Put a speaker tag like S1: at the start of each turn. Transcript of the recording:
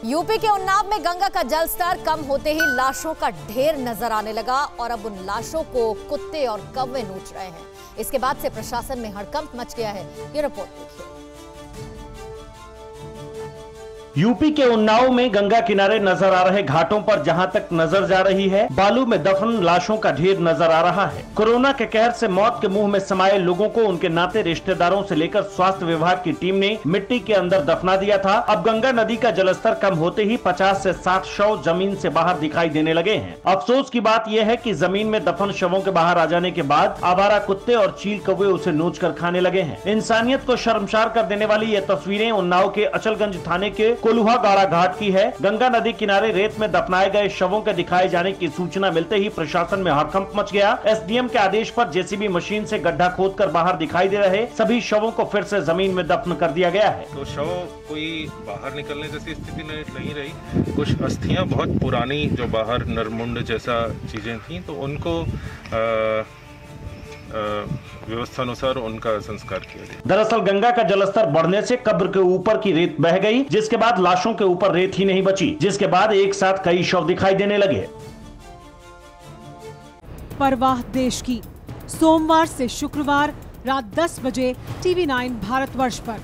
S1: UP के उन्नाव में गंगा का जलस्तर कम होते ही लाशों का ढेर नजर आने लगा और अब उन लाशों को कुत्ते और कौवे नोच रहे हैं। इसके बाद से प्रशासन में हड़कंप मच गया है। ये रिपोर्ट देखिए।
S2: यूपी के उन्नाव में गंगा किनारे नजर आ रहे घाटों पर जहां तक नजर जा रही है, बालू में दफन लाशों का ढेर नजर आ रहा है। कोरोना के कहर से मौत के मुंह में समाये लोगों को उनके नाते रिश्तेदारों से लेकर स्वास्थ्य विभाग की टीम ने मिट्टी के अंदर दफना दिया था। अब गंगा नदी का जलस्तर कम होते ही 50 से 60 शव जमीन से बाहर दिखाई देने लगे हैं। अफसोस की बात यह है कि जमीन में दफन शवों के बाहर आ जाने के बाद आवारा कुत्ते और चील कौवे उसे नोच कर खाने लगे हैं। इंसानियत को शर्मसार कर देने वाली ये तस्वीरें उन्नाव के अचलगंज थाने के कोल्हा गाड़ा घाट की है। गंगा नदी किनारे रेत में दफनाए गए शवों के दिखाए जाने की सूचना मिलते ही प्रशासन में हड़कंप मच गया। एसडीएम के आदेश पर जेसीबी मशीन से गड्ढा खोदकर बाहर दिखाई दे रहे सभी शवों को फिर से जमीन में दफन कर दिया गया है।
S3: तो शव कोई बाहर निकलने जैसी स्थिति नहीं रही। कुछ अस्थियां बहुत पुरानी जो बाहर नरमुंड जैसा चीजें थी, तो उनको व्यवस्था अनुसार उनका संस्कार किया गया।
S2: दरअसल गंगा का जलस्तर बढ़ने से कब्र के ऊपर की रेत बह गई, जिसके बाद लाशों के ऊपर रेत ही नहीं बची, जिसके बाद एक साथ कई शव दिखाई देने लगे।
S4: परवाह देश की, सोमवार से शुक्रवार रात 10 बजे TV9 भारतवर्ष पर।